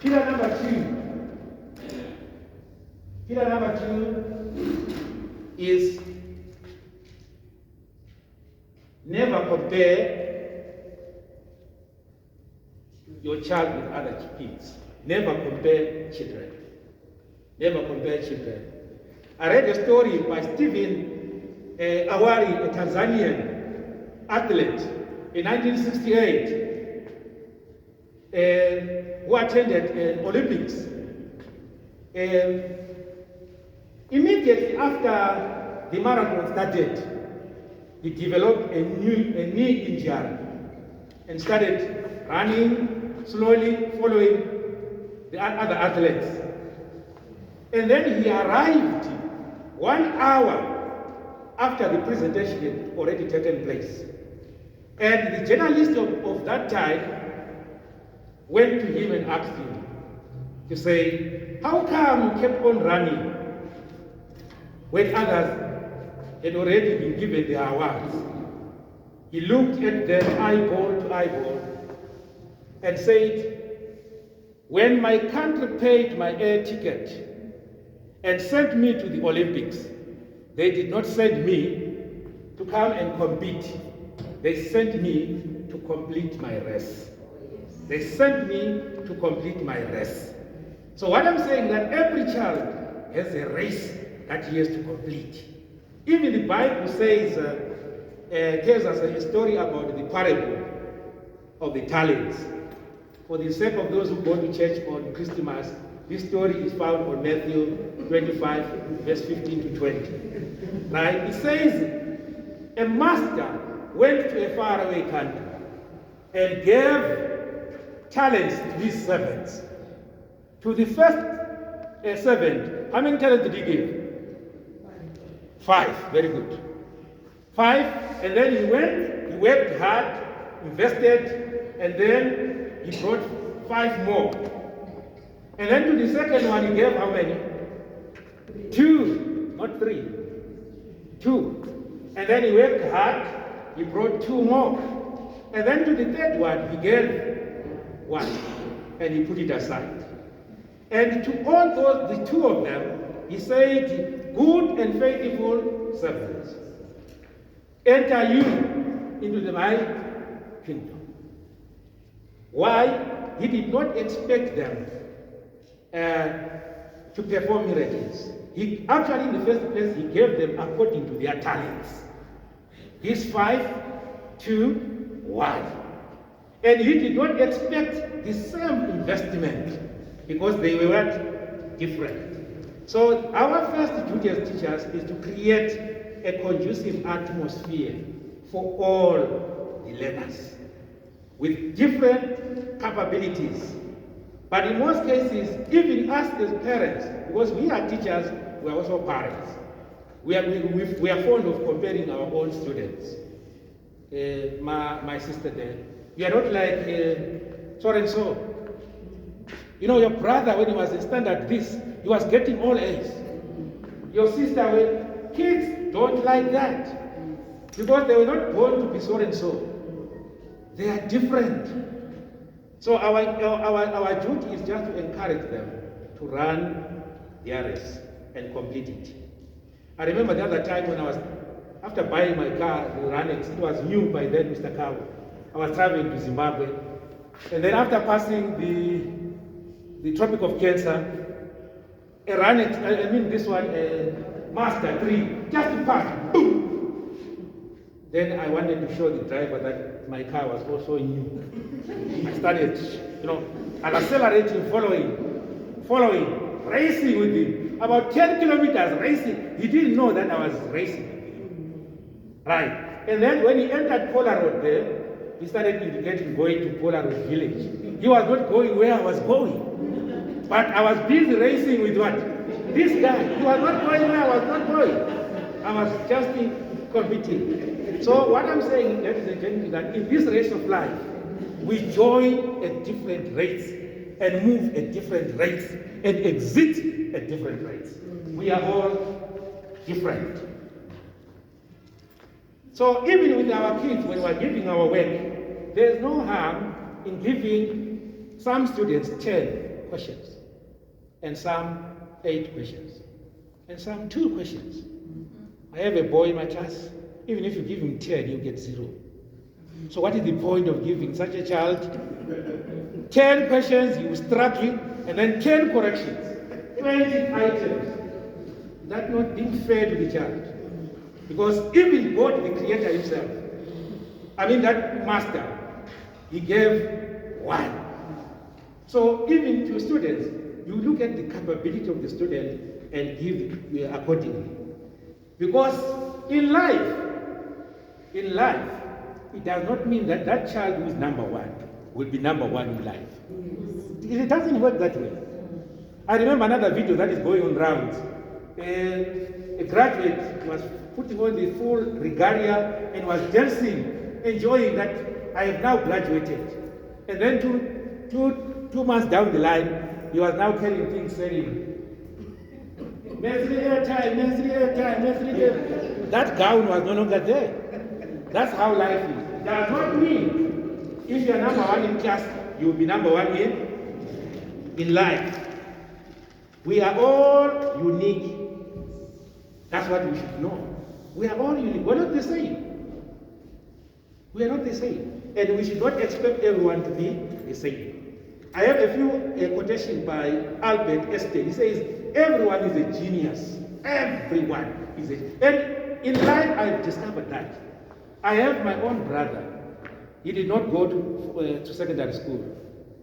Pillar number two is never compare your child with other kids. Never compare children. Never compare children. I read a story by Stephen Awari, a Tanzanian athlete, in 1968, who attended Olympics. Immediately after the marathon started, he developed a knee injury and started running slowly, following the other athletes. And then he arrived 1 hour after the presentation had already taken place. And the journalist of that time went to him and asked him to say, how come you kept on running when others had already been given their awards? He looked at them eyeball to eyeball and said, when my country paid my air ticket and sent me to the Olympics, they did not send me to come and compete. They sent me to complete my race. They sent me to complete my race. So what I'm saying is that every child has a race that he has to complete. Even the Bible says, tells us a story about the parable of the talents. For the sake of those who go to church on Christmas, this story is found on Matthew 25, verse 15 to 20. Right? It says, a master went to a faraway country and gave talents to his servants. To the first servant, how many talents did he give? 5. Very good. 5, and then he went, he worked hard, invested, and then he brought 5 more. And then to the second one, he gave how many? 2, not 3. 2. And then he worked hard, he brought 2 more. And then to the third one, he gave 1, and he put it aside. And to all those, the 2 of them, he said, good and faithful servants, enter you into my kingdom. Why? He did not expect them to perform miracles. He actually, in the first place, he gave them according to their talents. His 5, 2, 1. And he did not expect the same investment because they were different. So our first duty as teachers is to create a conducive atmosphere for all the learners with different capabilities. But in most cases, even us as parents, because we are teachers, we are also parents. We are fond of comparing our own students. My sister there, we are not like so and so. You know, your brother, when he was in standard this, he was getting all A's. Your sister, kids don't like that because they were not born to be so and so. They are different. So our duty is just to encourage them to run their race and complete it. I remember the other time when I was, after buying my car, the Ranex, it was new by then, Mr. Kawu. I was traveling to Zimbabwe. And then after passing the Tropic of Cancer, a Ranex, this one, Master 3, just to pass, boom! Then I wanted to show the driver that my car was also new. I started, accelerating, following, racing with him. About 10 kilometers racing. He didn't know that I was racing. Right. And then when he entered Pola Road there, he started indicating going to Pola Road village. He was not going where I was going. But I was busy racing with what? This guy. He was not going where I was not going. I was just competing. So what I'm saying, ladies and gentlemen, is that in this race of life, we join at different rates and move at different rates and exit at different rates. We are all different. So even with our kids, when we're giving our work, there's no harm in giving some students 10 questions, and some 8 questions, and some 2 questions. I have a boy in my class, even if you give him 10, you get 0. So what is the point of giving such a child 10 questions, you struggle, and then 10 corrections, 20 items? That's not being fair to the child. Because even God, the Creator himself, that master, he gave 1. So even to students, you look at the capability of the student and give accordingly. Because in life, it does not mean that that child who is number 1 will be number 1 in life. It doesn't work that way. I remember another video that is going on rounds. A graduate was putting on the full regalia and was dancing, enjoying that I have now graduated. And then two months down the line, he was now carrying things saying, that gown was no longer there. That's how life is. It does not mean if you are number 1 in class, you will be number 1 in life. We are all unique. That's what we should know. We are all unique. We're not the same. We are not the same. And we should not expect everyone to be the same. I have a few quotation by Albert Einstein. He says, everyone is a genius. Everyone is a genius. And in life, I've discovered that. I have my own brother. He did not go to secondary school.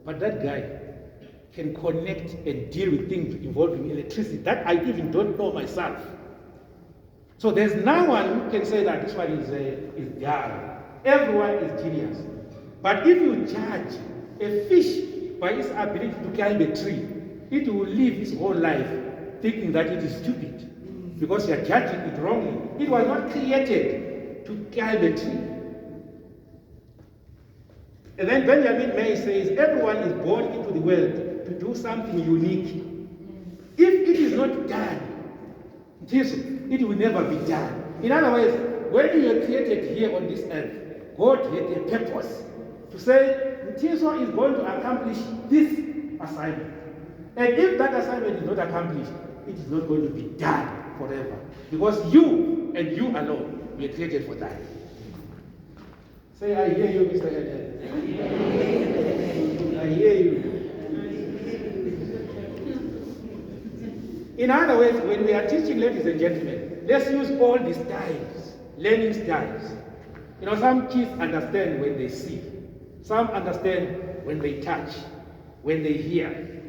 But that guy can connect and deal with things involving electricity that I even don't know myself. So there's no one who can say that this one is dumb. Everyone is genius. But if you judge a fish by its ability to climb a tree, it will live its whole life thinking that it is stupid because you are judging it wrongly. It was not created to climb a tree. And then Benjamin May says, everyone is born into the world to do something unique. If it is not done, it will never be done. In other words, when you are created here on this earth, God had a purpose to say, Mtiso is going to accomplish this assignment. And if that assignment is not accomplished, it is not going to be done forever. Because you and you alone were created for that. Say, I hear you, Mr. Eden. I hear you. In other words, when we are teaching, ladies and gentlemen, let's use all the styles, learning styles. Some kids understand when they see. Some understand when they touch, when they hear.